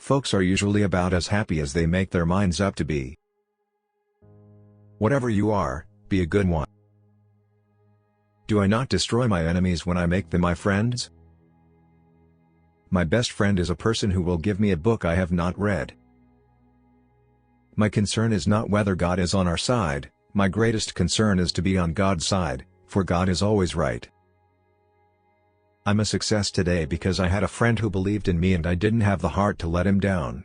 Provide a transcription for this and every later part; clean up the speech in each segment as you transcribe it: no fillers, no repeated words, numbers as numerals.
Folks are usually about as happy as they make their minds up to be. Whatever you are, be a good one. Do I not destroy my enemies when I make them my friends? My best friend is a person who will give me a book I have not read. My concern is not whether God is on our side, my greatest concern is to be on God's side, for God is always right. I'm a success today because I had a friend who believed in me and I didn't have the heart to let him down.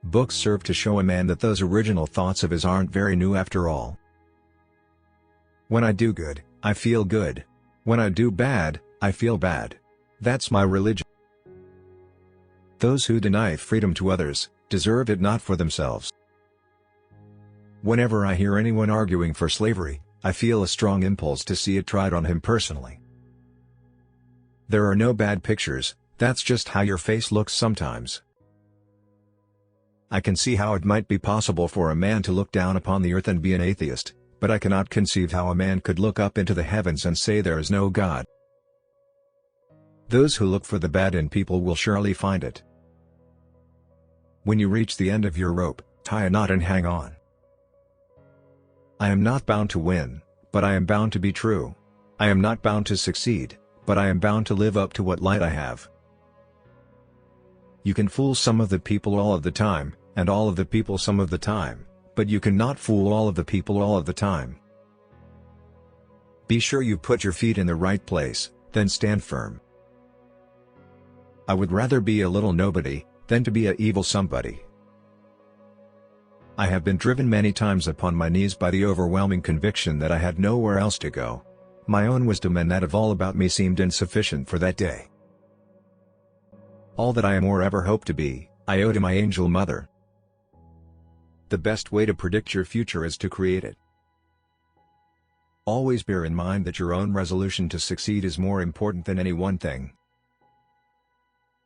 Books serve to show a man that those original thoughts of his aren't very new after all. When I do good, I feel good. When I do bad, I feel bad. That's my religion. Those who deny freedom to others, deserve it not for themselves. Whenever I hear anyone arguing for slavery, I feel a strong impulse to see it tried on him personally. There are no bad pictures, that's just how your face looks sometimes. I can see how it might be possible for a man to look down upon the earth and be an atheist, but I cannot conceive how a man could look up into the heavens and say there is no God. Those who look for the bad in people will surely find it. When you reach the end of your rope, tie a knot and hang on. I am not bound to win, but I am bound to be true. I am not bound to succeed, but I am bound to live up to what light I have. You can fool some of the people all of the time, and all of the people some of the time, but you cannot fool all of the people all of the time. Be sure you put your feet in the right place, then stand firm. I would rather be a little nobody, than to be a evil somebody. I have been driven many times upon my knees by the overwhelming conviction that I had nowhere else to go. My own wisdom and that of all about me seemed insufficient for that day. All that I am or ever hope to be, I owe to my angel mother. The best way to predict your future is to create it. Always bear in mind that your own resolution to succeed is more important than any one thing.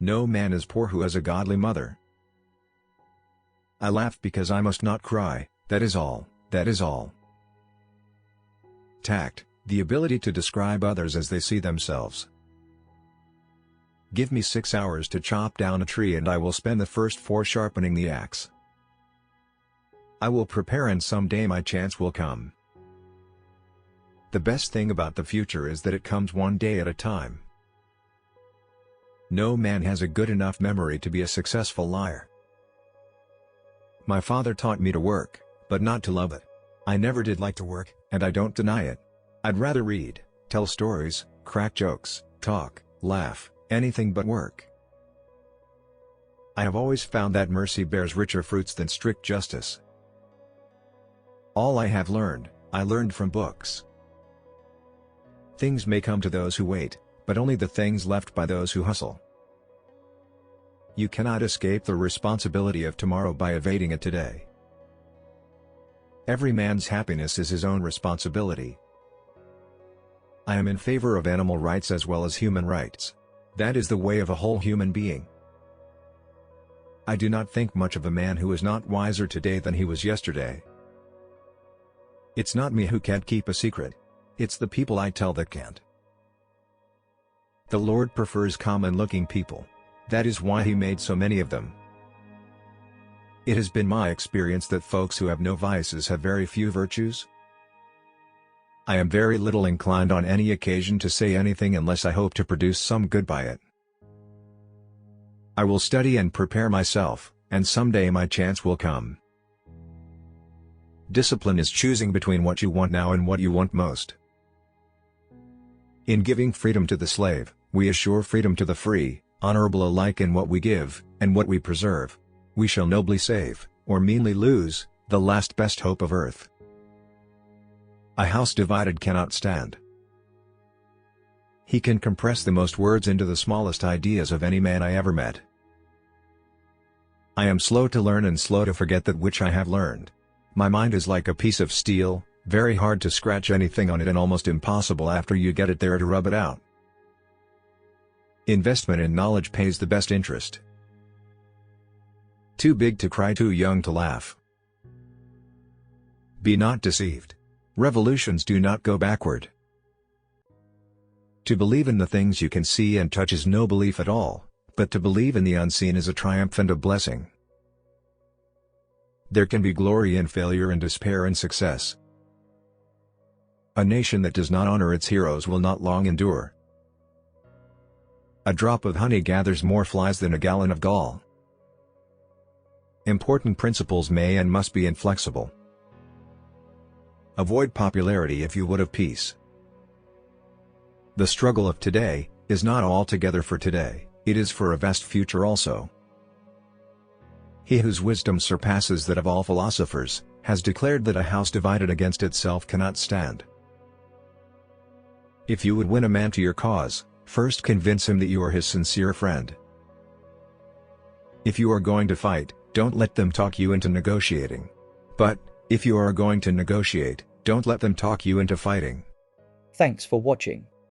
No man is poor who has a godly mother. I laugh because I must not cry, that is all, that is all. Tact, the ability to describe others as they see themselves. Give me 6 hours to chop down a tree and I will spend the first 4 sharpening the axe. I will prepare and someday my chance will come. The best thing about the future is that it comes one day at a time. No man has a good enough memory to be a successful liar. My father taught me to work, but not to love it. I never did like to work, and I don't deny it. I'd rather read, tell stories, crack jokes, talk, laugh, anything but work. I have always found that mercy bears richer fruits than strict justice. All I have learned, I learned from books. Things may come to those who wait, but only the things left by those who hustle. You cannot escape the responsibility of tomorrow by evading it today. Every man's happiness is his own responsibility. I am in favor of animal rights as well as human rights. That is the way of a whole human being. I do not think much of a man who is not wiser today than he was yesterday. It's not me who can't keep a secret. It's the people I tell that can't. The Lord prefers common-looking people. That is why He made so many of them. It has been my experience that folks who have no vices have very few virtues. I am very little inclined on any occasion to say anything unless I hope to produce some good by it. I will study and prepare myself, and someday my chance will come. Discipline is choosing between what you want now and what you want most. In giving freedom to the slave, we assure freedom to the free, honorable alike in what we give, and what we preserve. We shall nobly save, or meanly lose, the last best hope of earth. A house divided cannot stand. He can compress the most words into the smallest ideas of any man I ever met. I am slow to learn and slow to forget that which I have learned. My mind is like a piece of steel, very hard to scratch anything on it and almost impossible after you get it there to rub it out. Investment in knowledge pays the best interest. Too big to cry, too young to laugh. Be not deceived. Revolutions do not go backward. To believe in the things you can see and touch is no belief at all, but to believe in the unseen is a triumph and a blessing. There can be glory in failure and despair in success. A nation that does not honor its heroes will not long endure. A drop of honey gathers more flies than a gallon of gall. Important principles may and must be inflexible. Avoid popularity if you would have peace. The struggle of today is not altogether for today, it is for a vast future also. He whose wisdom surpasses that of all philosophers, has declared that a house divided against itself cannot stand. If you would win a man to your cause, first convince him that you are his sincere friend. If you are going to fight, don't let them talk you into negotiating. But, if you are going to negotiate, don't let them talk you into fighting. Thanks for watching.